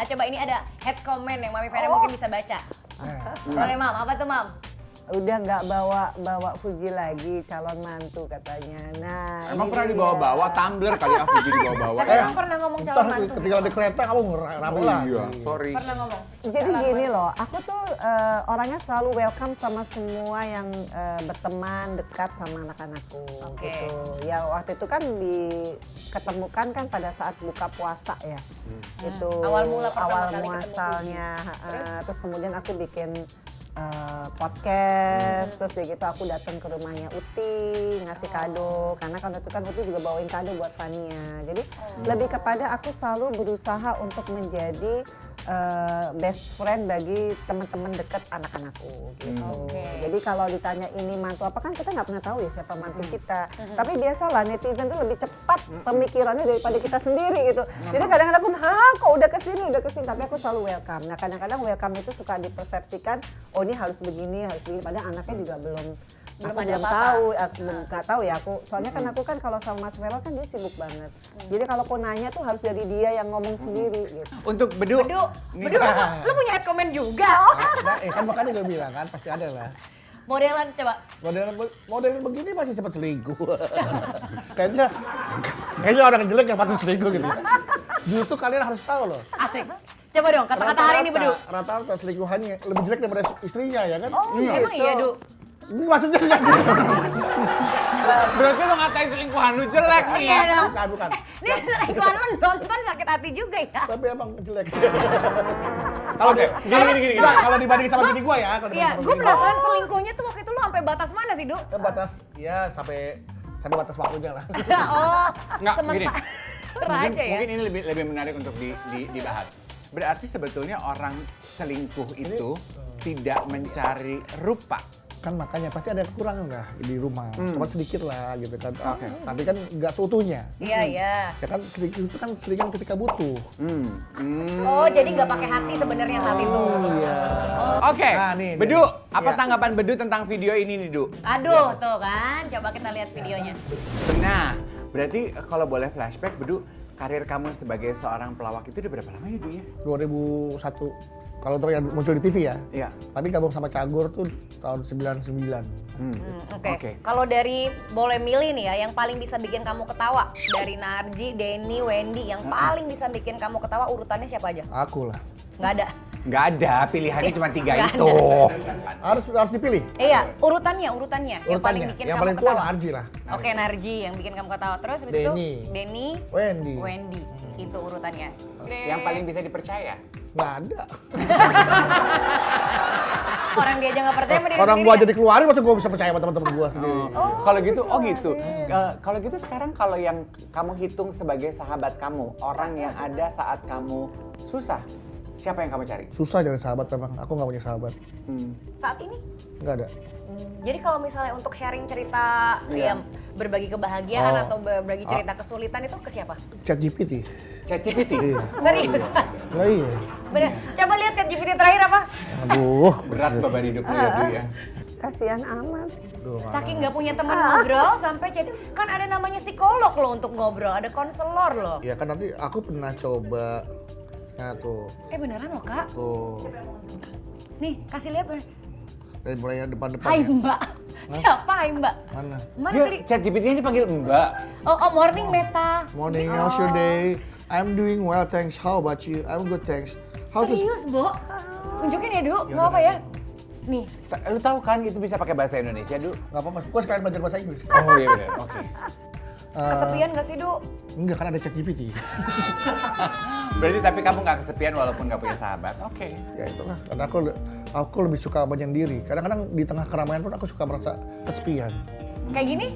ya. Coba ini ada head comment yang Mami Vera mungkin bisa baca. Boleh Mam, apa tuh Mam? Udah nggak bawa Fuji lagi calon mantu katanya. Nah, Emang ini pernah dia. dibawa-bawa tumbler kali ya Fuji dibawa-bawa Tapi ya? emang pernah ngomong calon mantu Ketika gitu? di kereta kamu ramu Oh lagi. iya, sorry. Pernah ngomong? Jadi Calon gini mantu. loh, aku tuh orangnya selalu welcome sama semua yang berteman dekat sama anak-anakku Oke. gitu. Ya waktu itu kan diketemukan kan pada saat buka puasa ya. Itu Awal mula pertama awal kali ketemu muasalnya. Terus kemudian aku bikin podcast, terus dari gitu aku datang ke rumahnya Uti ngasih kado karena kan itu kan Uti juga bawain kado buat Fania. Jadi lebih kepada aku selalu berusaha untuk menjadi best friend bagi teman-teman dekat anak-anakku gitu. Oke. Jadi kalau ditanya ini mantu apa kan kita nggak pernah tahu ya siapa mantu kita. Tapi biasalah netizen tuh lebih cepat pemikirannya daripada kita sendiri gitu. Jadi kadang-kadang pun, kok udah kesini, tapi aku selalu welcome. Nah kadang-kadang welcome itu suka dipersepsikan, oh ini harus begini, padahal anaknya juga belum Belum aku ada belum apa-apa. tahu, aku nggak tahu ya aku. Soalnya kan aku kan kalau sama Mas Vero kan dia sibuk banget. Jadi kalau kau nanya tuh harus dari dia yang ngomong sendiri gitu. Untuk Bedu. Bedu, Nih. Bedu, lu punya head comment juga? Nah, kan makanya gue bilang kan pasti ada lah. Modelan coba. Model begini masih sempat selingkuh. kayaknya orang yang jelek yang pasti selingkuh gitu. Justru kalian harus tahu loh. Asik. Coba dong, kata-kata hari ini Bedu. Rata-rata selingkuhannya lebih jelek daripada istrinya ya kan? Emang iya, Du? Ini maksudnya kan? Berarti lo ngatain selingkuhan lu jelek nih ya? Iya dong. Bukan. Ini selingkuhan lu nonton sakit hati juga ya? Tapi emang jelek. Oke, gini. Nggak, kalau dibanding sama bini gua ya. kalau Iya, dibanding sama gue bini gua. penasaran selingkuhnya tuh waktu itu lu sampai batas mana sih, Du? Batas ya sampai batas waktunya lah. Oh, Nggak, gini. sementara aja ya? Mungkin ini lebih menarik untuk dibahas. Berarti sebetulnya orang selingkuh itu tidak mencari rupa. Kan makanya pasti ada kekurangan lah di rumah. Cuma sedikit lah gitu kan. Oke. Tapi kan nggak seutuhnya. Iya, iya. Ya kan selingkuh itu kan selingan ketika butuh. Oh, jadi nggak pakai hati sebenarnya saat itu. Iya. Oke, Nah, nih, Bedu, nih. apa Iya. tanggapan Bedu tentang video ini nih, Du? Aduh, tuh kan. Coba kita lihat videonya. Nah, berarti kalau boleh flashback, Bedu, karir kamu sebagai seorang pelawak itu udah berapa lama ya, Du ya? 2001. Kalau untuk yang muncul di TV ya. Iya. Tapi gabung sama Cagur tuh tahun 99. Oke. Oke. Kalau dari boleh milih nih ya, yang paling bisa bikin kamu ketawa dari Narji, Denny, Wendy, yang paling bisa bikin kamu ketawa urutannya siapa aja? Aku lah. Nggak ada. Nggak ada, pilihannya cuma 3 Nggak itu. Harus dipilih. Iya, urutannya. Yang paling bikin yang kamu paling tua ketawa. Narji lah. Oke, Narji yang bikin kamu ketawa. Terus habis itu Denny. Denny, Wendy. Wendy. Itu urutannya. Yang paling bisa dipercaya. Nggak ada. Orang dia aja nggak percaya sama diri Orang sendiri gua ya? jadi keluarin masa gua bisa percaya sama teman-teman gua sendiri. Kalau gitu, gitu. Kalau gitu sekarang kalau yang kamu hitung sebagai sahabat kamu, orang yang ada saat kamu susah, siapa yang kamu cari? Susah jadi sahabat memang. Aku nggak punya sahabat. Saat ini? Nggak ada. Jadi kalau misalnya untuk sharing cerita, ya, berbagi kebahagiaan atau berbagi cerita kesulitan itu ke siapa? ChatGPT. ChatGPT. Iya. Serius? Lah iya. Bener. Coba lihat ChatGPT terakhir apa? Aduh. Berat beban hidupmu ya, Du ya. Kasihan amat. Aduh, Saking nggak punya teman ngobrol sampai kan ada namanya psikolog loh untuk ngobrol, ada konselor loh. ya kan nanti aku pernah coba. Nah tuh. Beneran loh kak. Tuh. Nih kasih lihat. Dari mulai yang depan-depan. Hai ya. Mbak. Siapa Hai Mbak? Mana? Mana Dia tadi? ChatGPT-nya dipanggil Mbak. Oh morning Meta. Morning, how's your day? I'm doing well, thanks. How about you? I'm good, thanks. How to... Serius Bo? Tunjukin ya Du, Ya mau udah, apa ya? ya. Nih, Lu tahu kan itu bisa pakai bahasa Indonesia, Du? Nggak apa-apa, gua sekalian belajar bahasa Inggris. Oh iya benar. Oke. kesepian gak sih Du? Enggak, kan ada ChatGPT. Berarti tapi kamu nggak kesepian walaupun nggak punya sahabat. Oke. Ya itulah, karena aku lebih suka menyendiri. Kadang-kadang di tengah keramaian pun aku suka merasa kesepian. Kayak gini?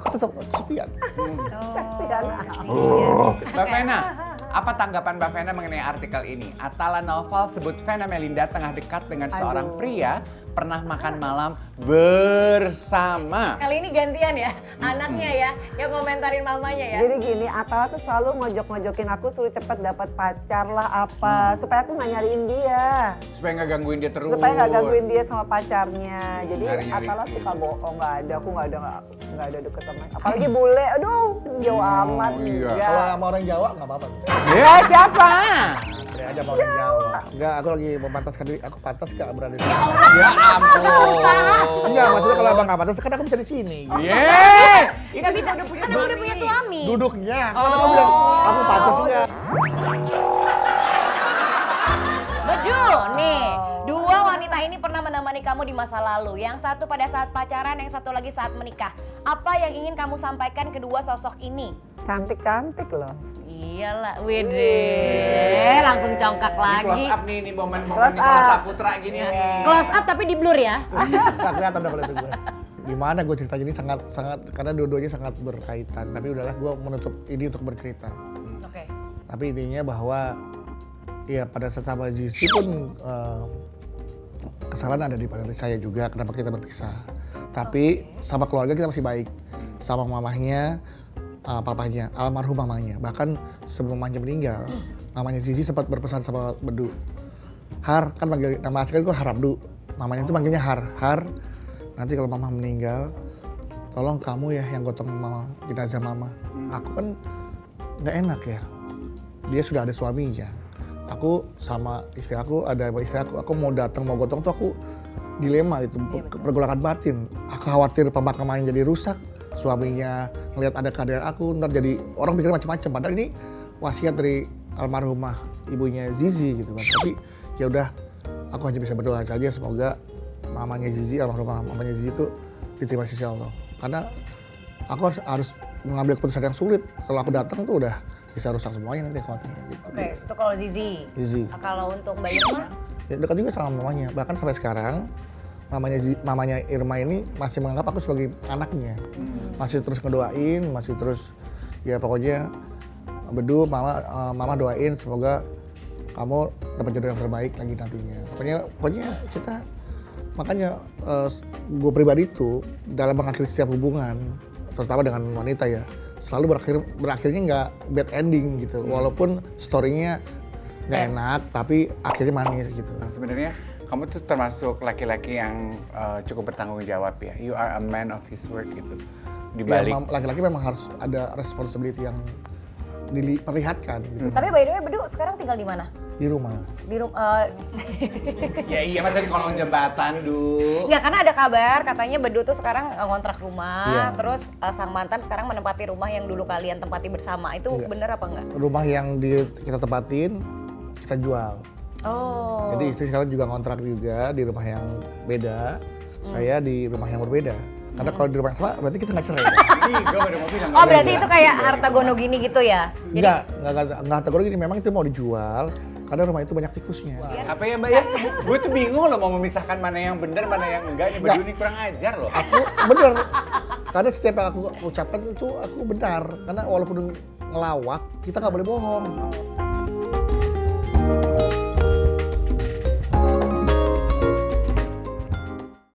Aku tetap kesepian. Kasihan amat. Mbak Vena, apa tanggapan Mbak Vena mengenai artikel ini? Atala Naufal sebut Vena Melinda tengah dekat dengan seorang pria pernah makan malam bersama. Kali ini gantian ya, anaknya ya, yang komentarin mamanya ya. Jadi gini, Atala tuh selalu ngojok-ngojokin aku suruh cepet dapat pacar lah apa, supaya aku nggak nyariin dia. Supaya nggak gangguin dia terus. Supaya nggak gangguin dia sama pacarnya. Jadi Nyari-nyari. Atala suka bohong, nggak ada, aku nggak ada deket sama. Apalagi bule, aduh jauh amat. iya. enggak. Kalau sama orang Jawa nggak apa-apa. Ya siapa? Ya, aja mau orang Jawa. Enggak, aku lagi memantaskan diri. Aku pantas gak berada di sini? Ya ampun. Enggak, maksudnya kalau abang gak pantas kan aku bisa di sini. Yeay. Gak bisa, kan emang udah punya suami. Duduknya, kan aku bilang aku pantas enggak. Betul, nih. Dua wanita ini pernah menemani kamu di masa lalu. Yang satu pada saat pacaran, yang satu lagi saat menikah. Apa yang ingin kamu sampaikan kedua sosok ini? Cantik-cantik loh. Iyalah, widih, langsung congkak Ini close lagi. up nih, ini momen-momen Close Nicholas up. Saputra gini nih. Close up tapi di blur ya. Gak kelihatan udah kalau itu gue. Gimana gue ceritanya ini sangat karena dua-duanya sangat berkaitan. Tapi udahlah gue menutup ini untuk bercerita. Oke. Tapi intinya bahwa ya pada saat sama Zizi pun kesalahan ada di pada saya juga kenapa kita berpisah. Tapi sama keluarga kita masih baik. Sama mamahnya, papahnya, almarhum mamanya. Bahkan sebelum mamanya meninggal, mamanya Zizi sempat berpesan sama Bedu. Har, kan panggil nama asli gue Harabdu. Mamanya itu manggilnya Har. Har, nanti kalau mama meninggal, tolong kamu ya yang gotong mama, jenazah mama. Aku kan nggak enak ya. Dia sudah ada suaminya. Aku sama istri aku, ada istri aku mau datang, mau gotong tuh aku dilema gitu, pergolakan batin. Aku khawatir pemakamannya jadi rusak, suaminya ngelihat ada kehadiran aku, ntar jadi orang pikir macam-macam. Padahal ini wasiat dari almarhumah ibunya Zizi gitu kan. Tapi ya udah, aku hanya bisa berdoa saja semoga mamanya Zizi, almarhumah mamanya Zizi itu diterima sisi Allah. Karena aku harus mengambil keputusan yang sulit. Kalau aku datang tuh udah bisa rusak semuanya nanti khawatirnya gitu. Oke, itu kalau Zizi. Zizi. Kalau untuk Mbak Irma? Ya, dekat juga sama mamanya. Bahkan sampai sekarang mamanya Irma ini masih menganggap aku sebagai anaknya. Masih terus ngedoain, masih terus ya pokoknya Bedu, mama doain semoga kamu dapat jodoh yang terbaik lagi nantinya. Pokoknya kita makanya gue pribadi itu dalam mengakhiri setiap hubungan, terutama dengan wanita ya, selalu berakhirnya nggak bad ending gitu. Walaupun story-nya nggak enak, tapi akhirnya manis gitu. Nah, sebenarnya kamu tuh termasuk laki-laki yang cukup bertanggung jawab ya. You are a man of his word gitu. Di balik Ya, laki-laki memang harus ada responsibility yang diperlihatkan gitu. Tapi by the way, Bedu sekarang tinggal di mana? Di rumah. Di rumah. ya iya masa di kolong jembatan, Du. Nggak, karena ada kabar katanya Bedu tuh sekarang ngontrak rumah, Iya. terus sang mantan sekarang menempati rumah yang dulu kalian tempati bersama. Itu Enggak. bener apa enggak? Rumah yang kita tempatin kita jual. Oh. Jadi istri sekarang juga ngontrak juga di rumah yang beda. Saya di rumah yang berbeda. Karena kalau di rumah yang sama berarti kita nggak cerai. Ih, gue baru mau bilang. Oh, berarti itu kayak harta gono gini gitu ya? Jadi Enggak tegur gini, memang itu mau dijual karena rumah itu banyak tikusnya. Apa ya Mbak ya? Gue tuh bingung loh mau memisahkan mana yang benar, mana yang enggak. Ini Bedu ini kurang ajar loh. Aku bener. Karena setiap yang aku ucapkan itu aku benar. Karena walaupun ngelawak, kita nggak boleh bohong.